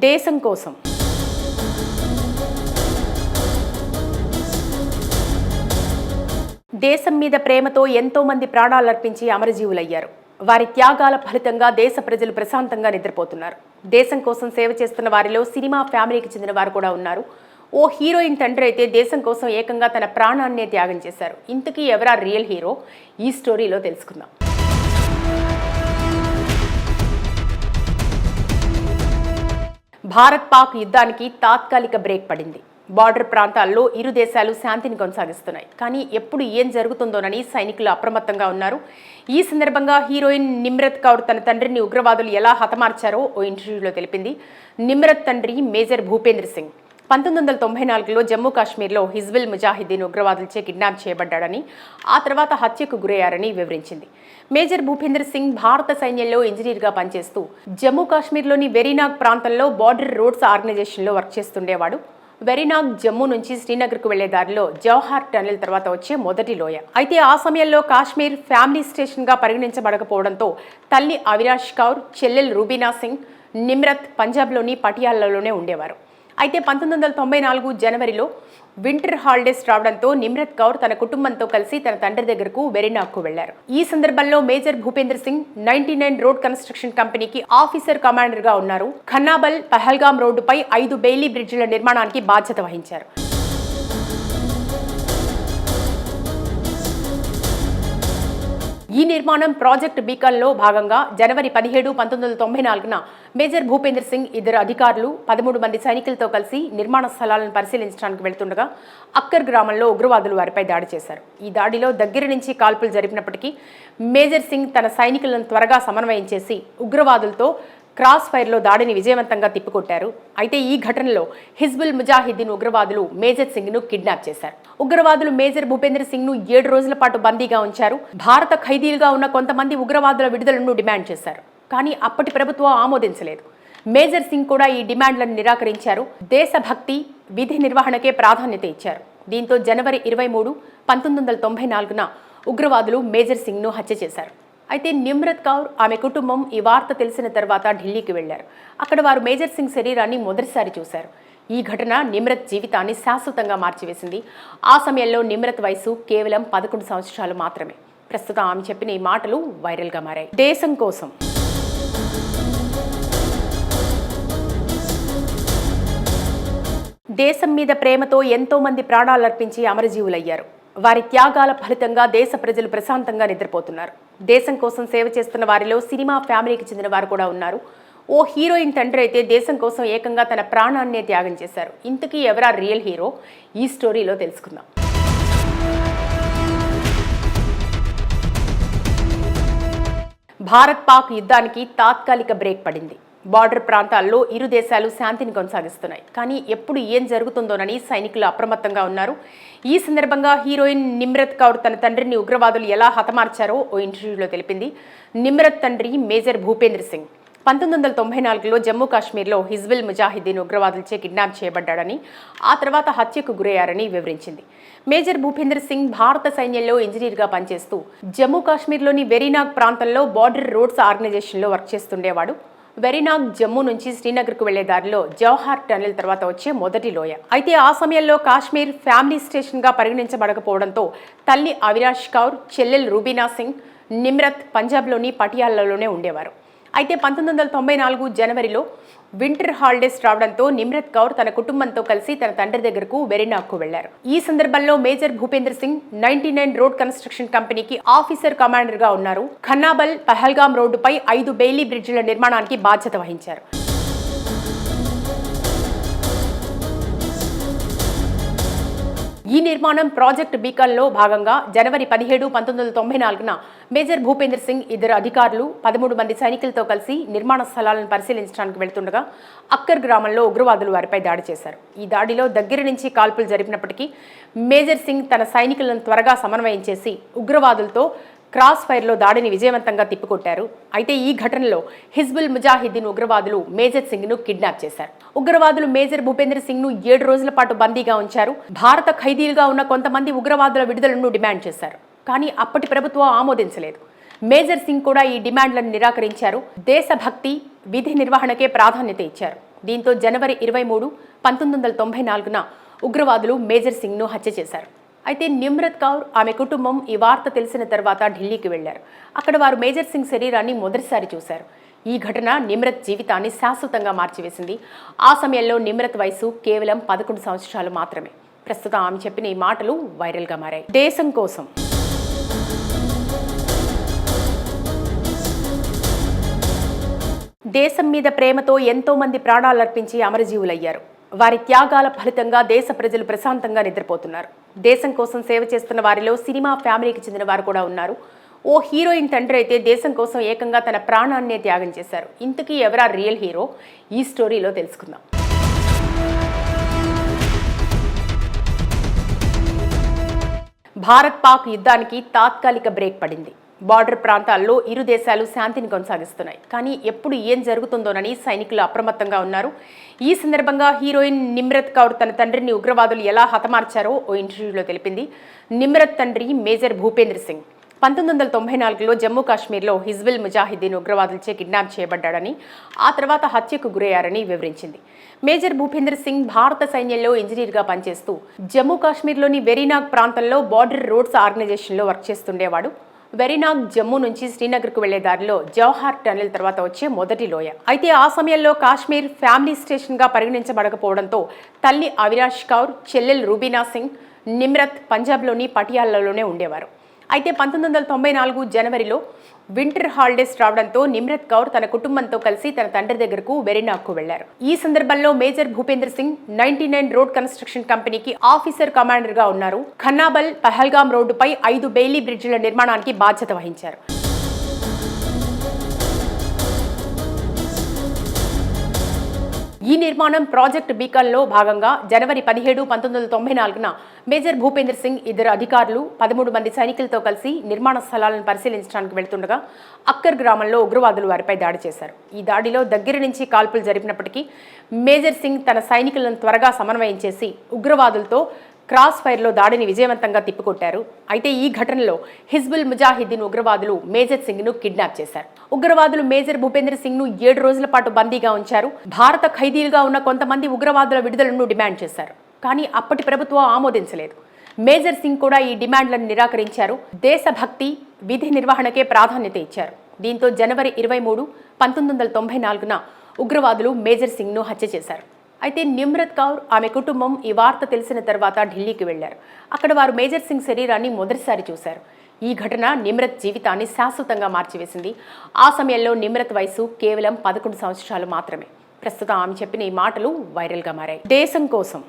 దేశం కోసం దేశం మీద ప్రేమతో ఎంతో మంది ప్రాణాలు అర్పించి అమరజీవులయ్యారు. వారి త్యాగాల ఫలితంగా దేశ ప్రజలు ప్రశాంతంగా నిద్రపోతున్నారు. దేశం కోసం సేవ చేస్తున్న వారిలో సినిమా ఫ్యామిలీకి చెందిన వారు కూడా ఉన్నారు. ఓ హీరోయిన్ తండ్రి అయితే దేశం కోసం ఏకంగా తన ప్రాణాన్నే త్యాగం చేశారు. ఇంతకీ ఎవరా రియల్ హీరో? ఈ స్టోరీలో తెలుసుకుందాం. భారత్ పాక్ యుద్ధానికి తాత్కాలిక బ్రేక్ పడింది. బార్డర్ ప్రాంతాల్లో ఇరు దేశాలు శాంతిని కొనసాగిస్తున్నాయి. కానీ ఎప్పుడు ఏం జరుగుతుందోనని సైనికులు అప్రమత్తంగా ఉన్నారు. ఈ సందర్భంగా హీరోయిన్ నిమ్రత్ కౌర్ తన తండ్రిని ఉగ్రవాదులు ఎలా హతమార్చారో ఓ ఇంటర్వ్యూలో తెలిపింది. నిమ్రత్ తండ్రి మేజర్ భూపేంద్ర సింగ్ 1994లో జమ్మూ కాశ్మీర్లో హిజ్బుల్ ముజాహిద్దీన్ ఉగ్రవాదులచే కిడ్నాప్ చేయబడ్డాడని, ఆ తర్వాత హత్యకు గురయ్యారని వివరించింది. మేజర్ భూపేంద్ర సింగ్ భారత సైన్యంలో ఇంజనీర్గా పనిచేస్తూ జమ్మూ కాశ్మీర్లోని వెరీనాగ్ ప్రాంతంలో బార్డర్ రోడ్స్ ఆర్గనైజేషన్లో వర్క్ చేస్తుండేవాడు. వెరీనాగ్ జమ్మూ నుంచి శ్రీనగర్కు వెళ్లే దారిలో జవహర్ టనెల్ తర్వాత వచ్చే మొదటి లోయ. అయితే ఆ సమయంలో కాశ్మీర్ ఫ్యామిలీ స్టేషన్గా పరిగణించబడకపోవడంతో తల్లి అవినాష్ కౌర్, చెల్లెలు రూబీనా సింగ్, నిమ్రత్ పంజాబ్లోని పటియాలాలోనే ఉండేవారు. అయితే 1994 జనవరిలో వింటర్ హాలిడేస్ రావడంతో నిమ్రత్ కౌర్ తన కుటుంబంతో కలిసి తన తండ్రి దగ్గరకు వెరీనాగ్కు వెళ్లారు. ఈ సందర్భంలో major Bhupendra Singh 99 road construction కంపెనీకి ఆఫీసర్ కమాండర్ గా ఉన్నారు. ఖన్నాబల్ పహల్గామ్ రోడ్డుపై 5 బెయిలీ బ్రిడ్జిల నిర్మాణానికి బాధ్యత వహించారు. ఈ నిర్మాణం ప్రాజెక్ట్ బీకాన్లో భాగంగా జనవరి 17, 1994న మేజర్ భూపేంద్ర సింగ్ ఇద్దరు అధికారులు 13 మంది సైనికులతో కలిసి నిర్మాణ స్థలాలను పరిశీలించడానికి వెళ్తుండగా అక్కర్ గ్రామంలో ఉగ్రవాదులు వారిపై దాడి చేశారు. ఈ దాడిలో దగ్గర నుంచి కాల్పులు జరిపినప్పటికీ మేజర్ సింగ్ తన సైనికులను త్వరగా సమన్వయం చేసి ఉగ్రవాదులతో క్రాస్ ఫైర్లో దాడిని విజయవంతంగా తిప్పికొట్టారు. అయితే ఈ ఘటనలో హిజ్బుల్ ముజాహిద్దీన్ ఉగ్రవాదులు మేజర్ సింగ్ను కిడ్నాప్ చేశారు. ఉగ్రవాదులు మేజర్ భూపేంద్ర సింగ్ను 7 రోజుల పాటు బందీగా ఉంచారు. భారత ఖైదీలుగా ఉన్న కొంతమంది ఉగ్రవాదుల విడుదలను డిమాండ్ చేశారు. కానీ అప్పటి ప్రభుత్వం ఆమోదించలేదు. మేజర్ సింగ్ కూడా ఈ డిమాండ్లను నిరాకరించారు. దేశభక్తి, విధి నిర్వహణకే ప్రాధాన్యత ఇచ్చారు. దీంతో జనవరి 23, 1994న ఉగ్రవాదులు మేజర్ సింగ్ను హత్య చేశారు. అయితే నిమ్రత్ కౌర్, ఆమె కుటుంబం ఈ వార్త తెలిసిన తర్వాత ఢిల్లీకి వెళ్లారు. అక్కడ వారు మేజర్ సింగ్ శరీరాన్ని మొదటిసారి చూశారు. ఈ ఘటన నిమ్రత్ జీవితాన్ని శాశ్వతంగా మార్చివేసింది. ఆ సమయంలో నిమ్రత్ వయసు కేవలం 11 సంవత్సరాలు మాత్రమే. ప్రస్తుతం ఆమె చెప్పిన ఈ మాటలు వైరల్గా మారాయి. దేశం కోసం దేశం మీద ప్రేమతో ఎంతో మంది ప్రాణాలు అర్పించి అమరజీవులయ్యారు. వారి త్యాగాల ఫలితంగా దేశ ప్రజలు ప్రశాంతంగా నిద్రపోతున్నారు. దేశం కోసం సేవ చేస్తున్న వారిలో సినిమా ఫ్యామిలీకి చెందిన వారు కూడా ఉన్నారు. ఓ హీరోయిన్ తండ్రి అయితే దేశం కోసం ఏకంగా తన ప్రాణాన్నే త్యాగం చేశారు. ఇంతకీ ఎవరా రియల్ హీరో? ఈ స్టోరీలో తెలుసుకుందాం. భారత్ పాక్ యుద్ధానికి తాత్కాలిక బ్రేక్ పడింది. బార్డర్ ప్రాంతాల్లో ఇరు దేశాలు శాంతిని కొనసాగిస్తున్నాయి. కానీ ఎప్పుడు ఏం జరుగుతుందోనని సైనికులు అప్రమత్తంగా ఉన్నారు. ఈ సందర్భంగా హీరోయిన్ నిమ్రత్ కౌర్ తన తండ్రిని ఉగ్రవాదులు ఎలా హతమార్చారో ఓ ఇంటర్వ్యూలో తెలిపింది. నిమ్రత్ తండ్రి మేజర్ భూపేంద్ర సింగ్ 1994లో జమ్మూ కాశ్మీర్లో హిజ్బుల్ ముజాహిద్దీన్ ఉగ్రవాదులచే కిడ్నాప్ చేయబడ్డాడని, ఆ తర్వాత హత్యకు గురయ్యారని వివరించింది. మేజర్ భూపేంద్ర సింగ్ భారత సైన్యంలో ఇంజనీర్గా పనిచేస్తూ జమ్మూ కాశ్మీర్లోని వెరీనాగ్ ప్రాంతంలో బార్డర్ రోడ్స్ ఆర్గనైజేషన్లో వర్క్ చేస్తుండేవాడు. వెరీనాగ్ జమ్మూ నుంచి శ్రీనగర్కు వెళ్లే దారిలో జవహర్ టనెల్ తర్వాత వచ్చే మొదటి లోయ. అయితే ఆ సమయంలో కాశ్మీర్ ఫ్యామిలీ స్టేషన్గా పరిగణించబడకపోవడంతో తల్లి అవినాష్ కౌర్, చెల్లెలు రూబీనా సింగ్, నిమ్రత్ పంజాబ్లోని పటియాలాలోనే ఉండేవారు. అయితే 1994 జనవరిలో వింటర్ హాలిడేస్ రావడంతో నిమ్రత్ కౌర్ తన కుటుంబంతో కలిసి తన తండ్రి దగ్గరకు వెరీనాగ్కు వెళ్లారు. ఈ సందర్భంలో major Bhupendra Singh 99 road construction కంపెనీకి ఆఫీసర్ కమాండర్ గా ఉన్నారు. ఖన్నాబల్ పహల్గామ్ రోడ్డుపై 5 బెయిలీ బ్రిడ్జిల నిర్మాణానికి బాధ్యత వహించారు. ఈ నిర్మాణం ప్రాజెక్ట్ బీకాన్లో భాగంగా జనవరి 17, 1994న మేజర్ భూపేంద్ర సింగ్ ఇద్దరు అధికారులు 13 మంది సైనికులతో కలిసి నిర్మాణ స్థలాలను పరిశీలించడానికి వెళ్తుండగా అక్కర్ గ్రామంలో ఉగ్రవాదులు వారిపై దాడి చేశారు. ఈ దాడిలో దగ్గర నుంచి కాల్పులు జరిపినప్పటికీ మేజర్ సింగ్ తన సైనికులను త్వరగా సమన్వయం చేసి ఉగ్రవాదులతో క్రాస్ ఫైర్లో దాడిని విజయవంతంగా తిప్పికొట్టారు. అయితే ఈ ఘటనలో హిజ్బుల్ ముజాహిద్దీన్ ఉగ్రవాదులు మేజర్ సింగ్ను కిడ్నాప్ చేశారు. ఉగ్రవాదులు మేజర్ భూపేంద్ర సింగ్ను 7 రోజుల పాటు బందీగా ఉంచారు. భారత ఖైదీలుగా ఉన్న కొంతమంది ఉగ్రవాదుల విడుదలను డిమాండ్ చేశారు. కానీ అప్పటి ప్రభుత్వం ఆమోదించలేదు. మేజర్ సింగ్ కూడా ఈ డిమాండ్లను నిరాకరించారు. దేశభక్తి, విధి నిర్వహణకే ప్రాధాన్యత ఇచ్చారు. దీంతో జనవరి 23, 1994న ఉగ్రవాదులు మేజర్ సింగ్ను హత్య చేశారు. అయితే నిమ్రత్ కౌర్, ఆమె కుటుంబం ఈ వార్త తెలిసిన తర్వాత ఢిల్లీకి వెళ్లారు. అక్కడ వారు మేజర్ సింగ్ శరీరాన్ని మొదటిసారి చూశారు. ఈ ఘటన నిమ్రత్ జీవితాన్ని శాశ్వతంగా మార్చివేసింది. ఆ సమయంలో నిమ్రత్ వయసు కేవలం 11 సంవత్సరాలు మాత్రమే. ప్రస్తుతం ఆమె చెప్పిన ఈ మాటలు వైరల్గా మారాయి. దేశం కోసం దేశం మీద ప్రేమతో ఎంతో మంది ప్రాణాలర్పించి అమరజీవులయ్యారు. వారి త్యాగాల ఫలితంగా దేశ ప్రజలు ప్రశాంతంగా నిద్రపోతున్నారు. దేశం కోసం సేవ చేస్తున్న వారిలో సినిమా ఫ్యామిలీకి చెందిన వారు కూడా ఉన్నారు. ఓ హీరోయిన్ తండ్రి అయితే దేశం కోసం ఏకంగా తన ప్రాణాన్నే త్యాగం చేశారు. ఇంతకీ ఎవరా రియల్ హీరో? ఈ స్టోరీలో తెలుసుకుందాం. భారత్ పాక్ యుద్ధానికి తాత్కాలిక బ్రేక్ పడింది. బార్డర్ ప్రాంతాల్లో ఇరు దేశాలు శాంతిని కొనసాగిస్తున్నాయి. కానీ ఎప్పుడు ఏం జరుగుతుందోనని సైనికులు అప్రమత్తంగా ఉన్నారు. ఈ సందర్భంగా హీరోయిన్ నిమ్రత్ కౌర్ తన తండ్రిని ఉగ్రవాదులు ఎలా హతమార్చారో ఓ ఇంటర్వ్యూలో తెలిపింది. నిమ్రత్ తండ్రి మేజర్ భూపేంద్ర సింగ్ 1994లో జమ్మూ కాశ్మీర్లో హిజ్బుల్ ముజాహిద్దీన్ ఉగ్రవాదులచే కిడ్నాప్ చేయబడ్డాడని, ఆ తర్వాత హత్యకు గురయ్యారని వివరించింది. మేజర్ భూపేంద్ర సింగ్ భారత సైన్యంలో ఇంజనీర్గా పనిచేస్తూ జమ్మూ కాశ్మీర్లోని వెరీనాగ్ ప్రాంతంలో బార్డర్ రోడ్స్ ఆర్గనైజేషన్లో వర్క్ చేస్తుండేవాడు. వెరీనాగ్ జమ్మూ నుంచి శ్రీనగర్కు వెళ్లే దారిలో జవహర్ టన్నెల్ తర్వాత వచ్చే మొదటి లోయ. అయితే ఆ సమయంలో కాశ్మీర్ ఫ్యామిలీ స్టేషన్గా పరిగణించబడకపోవడంతో తల్లి అవినాష్ కౌర్, చెల్లెలు రూబీనా సింగ్, నిమ్రత్ పంజాబ్లోని పటియాలాలోనే ఉండేవారు. అయితే 1994 జనవరిలో వింటర్ హాలిడేస్ రావడంతో నిమ్రత్ కౌర్ తన కుటుంబంతో కలిసి తన తండ్రి దగ్గరకు వెరీనాగ్కు వెళ్లారు. ఈ సందర్భంలో major Bhupendra Singh 99 road construction కంపెనీకి ఆఫీసర్ కమాండర్ గా ఉన్నారు. ఖన్నాబల్ పహల్గామ్ రోడ్డుపై 5 బెయిలీ బ్రిడ్జిల నిర్మాణానికి బాధ్యత వహించారు. ఈ నిర్మాణం ప్రాజెక్ట్ బీకాన్లో భాగంగా జనవరి 17, 1994న మేజర్ భూపేంద్ర సింగ్, ఇద్దరు అధికారులు, 13 మంది సైనికులతో కలిసి నిర్మాణ స్థలాలను పరిశీలించడానికి వెళ్తుండగా అక్కర్ గ్రామంలో ఉగ్రవాదులు వారిపై దాడి చేశారు. ఈ దాడిలో దగ్గర నుంచి కాల్పులు జరిపినప్పటికీ మేజర్ సింగ్ తన సైనికులను త్వరగా సమన్వయం చేసి ఉగ్రవాదులతో క్రాస్ ఫైర్లో దాడిని విజయవంతంగా తిప్పికొట్టారు. అయితే ఈ ఘటనలో హిజ్బుల్ ముజాహిద్దీన్ ఉగ్రవాదులు మేజర్ సింగ్ను కిడ్నాప్ చేశారు. ఉగ్రవాదులు మేజర్ భూపేంద్ర సింగ్ను 7 రోజుల పాటు బందీగా ఉంచారు. భారత ఖైదీలుగా ఉన్న కొంతమంది ఉగ్రవాదుల విడుదలను డిమాండ్ చేశారు. కానీ అప్పటి ప్రభుత్వం ఆమోదించలేదు. మేజర్ సింగ్ కూడా ఈ డిమాండ్లను నిరాకరించారు. దేశభక్తి, విధి నిర్వహణకే ప్రాధాన్యత ఇచ్చారు. దీంతో జనవరి 23, 1994న ఉగ్రవాదులు మేజర్ సింగ్ను హత్య చేశారు. అయితే నిమ్రత్ కౌర్, ఆమె కుటుంబం ఈ వార్త తెలిసిన తర్వాత ఢిల్లీకి వెళ్లారు. అక్కడ వారు మేజర్ సింగ్ శరీరాన్ని మొదటిసారి చూశారు. ఈ ఘటన నిమ్రత్ జీవితాన్ని శాశ్వతంగా మార్చివేసింది. ఆ సమయంలో నిమ్రత్ వయసు కేవలం 11 సంవత్సరాలు మాత్రమే. ప్రస్తుతం ఆమె చెప్పిన ఈ మాటలు వైరల్గా మారాయి. దేశం కోసం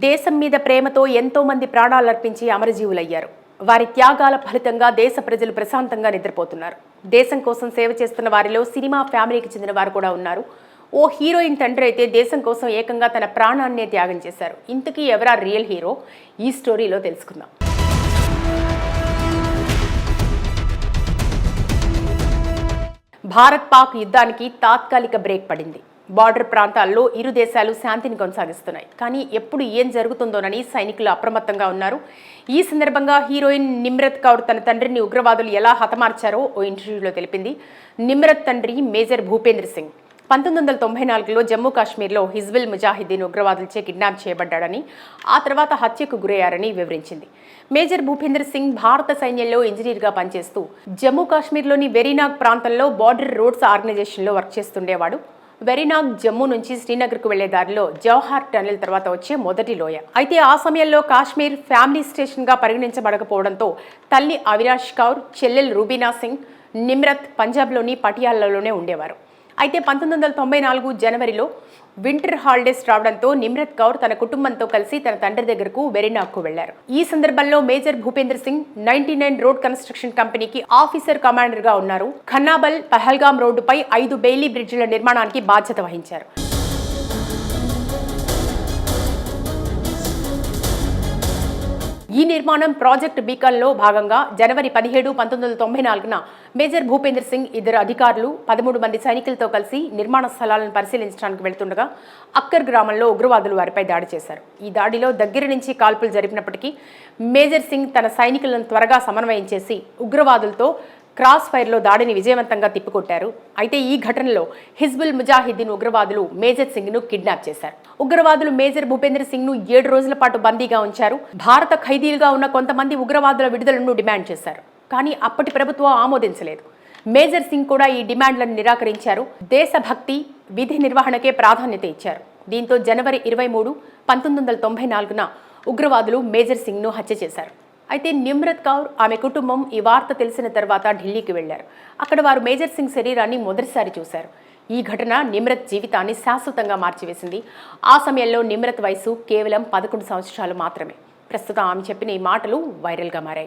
దేశం మీద ప్రేమతో ఎంతో మంది ప్రాణాలర్పించి అమరజీవులయ్యారు. వారి త్యాగాల ఫలితంగా దేశ ప్రజలు ప్రశాంతంగా నిద్రపోతున్నారు. దేశం కోసం సేవ చేస్తున్న వారిలో సినిమా ఫ్యామిలీకి చెందిన వారు కూడా ఉన్నారు. ఓ హీరోయిన్ తండ్రి అయితే దేశం కోసం ఏకంగా తన ప్రాణాన్నే త్యాగం చేశారు. ఇంతకీ ఎవరా రియల్ హీరో? ఈ స్టోరీలో తెలుసుకుందాం. భారత్ పాక్ యుద్ధానికి తాత్కాలిక బ్రేక్ పడింది. బార్డర్ ప్రాంతాల్లో ఇరు దేశాలు శాంతిని కొనసాగిస్తున్నాయి. కానీ ఎప్పుడు ఏం జరుగుతుందోనని సైనికులు అప్రమత్తంగా ఉన్నారు. ఈ సందర్భంగా హీరోయిన్ నిమ్రత్ కౌర్ తన తండ్రిని ఉగ్రవాదులు ఎలా హతమార్చారో ఓ ఇంటర్వ్యూలో తెలిపింది. నిమ్రత్ తండ్రి మేజర్ భూపేంద్ర సింగ్ 1994లో జమ్మూ కాశ్మీర్లో హిజ్బుల్ ముజాహిద్దీన్ ఉగ్రవాదులచే కిడ్నాప్ చేయబడ్డాడని, ఆ తర్వాత హత్యకు గురయ్యారని వివరించింది. మేజర్ భూపేంద్ర సింగ్ భారత సైన్యంలో ఇంజనీర్గా పనిచేస్తూ జమ్మూ కాశ్మీర్లోని వెరీనాగ్ ప్రాంతంలో బార్డర్ రోడ్స్ ఆర్గనైజేషన్లో వర్క్ చేస్తుండేవాడు. వెరీనాగ్ జమ్మూ నుంచి శ్రీనగర్కు వెళ్లే దారిలో జవహర్ టన్నెల్ తర్వాత వచ్చే మొదటి లోయ. అయితే ఆ సమయంలో కాశ్మీర్ ఫ్యామిలీ స్టేషన్గా పరిగణించబడకపోవడంతో తల్లి అవినాష్ కౌర్, చెల్లెలు రూబీనా సింగ్, నిమ్రత్ పంజాబ్లోని పటియాలాలోనే ఉండేవారు. అయితే 1994 జనవరిలో వింటర్ హాలిడేస్ రావడంతో నిమ్రత్ కౌర్ తన కుటుంబంతో కలిసి తన తండ్రి దగ్గరకు వెరీనాగ్కు వెళ్లారు. ఈ సందర్భంలో major Bhupendra Singh 99 road construction కంపెనీకి ఆఫీసర్ కమాండర్ గా ఉన్నారు. ఖన్నాబల్ పహల్గామ్ రోడ్డుపై 5 బెయిలీ బ్రిడ్జిల నిర్మాణానికి బాధ్యత వహించారు. ఈ నిర్మాణం ప్రాజెక్ట్ బీకాన్లో భాగంగా జనవరి 17, 1994న మేజర్ భూపేంద్ర సింగ్, ఇద్దరు అధికారులు, 13 మంది సైనికులతో కలిసి నిర్మాణ స్థలాలను పరిశీలించడానికి వెళ్తుండగా అక్కర్ గ్రామంలో ఉగ్రవాదులు వారిపై దాడి చేశారు. ఈ దాడిలో దగ్గర నుంచి కాల్పులు జరిపినప్పటికీ మేజర్ సింగ్ తన సైనికులను త్వరగా సమన్వయం చేసి ఉగ్రవాదులతో క్రాస్ ఫైర్లో దాడిని విజయవంతంగా తిప్పికొట్టారు. అయితే ఈ ఘటనలో హిజ్బుల్ ముజాహిద్దీన్ ఉగ్రవాదులు మేజర్ సింగ్ను కిడ్నాప్ చేశారు. ఉగ్రవాదులు మేజర్ భూపేందర్ సింగ్ను 7 రోజుల పాటు బందీగా ఉంచారు. భారత ఖైదీలుగా ఉన్న కొంతమంది ఉగ్రవాదుల విడుదలను డిమాండ్ చేశారు. కానీ అప్పటి ప్రభుత్వం ఆమోదించలేదు. మేజర్ సింగ్ కూడా ఈ డిమాండ్లను నిరాకరించారు. దేశభక్తి, విధి నిర్వహణకే ప్రాధాన్యత ఇచ్చారు. దీంతో జనవరి 23, 1994న ఉగ్రవాదులు మేజర్ సింగ్ను హత్య చేశారు. అయితే నిమ్రత్ కౌర్, ఆమె కుటుంబం ఈ వార్త తెలిసిన తర్వాత ఢిల్లీకి వెళ్లారు. అక్కడ వారు మేజర్ సింగ్ శరీరాన్ని మొదటిసారి చూశారు. ఈ ఘటన నిమ్రత్ జీవితాన్ని శాశ్వతంగా మార్చివేసింది. ఆ సమయంలో నిమ్రత్ వయసు కేవలం 11 సంవత్సరాలు మాత్రమే. ప్రస్తుతం ఆమె చెప్పిన ఈ మాటలు వైరల్గా మారాయి.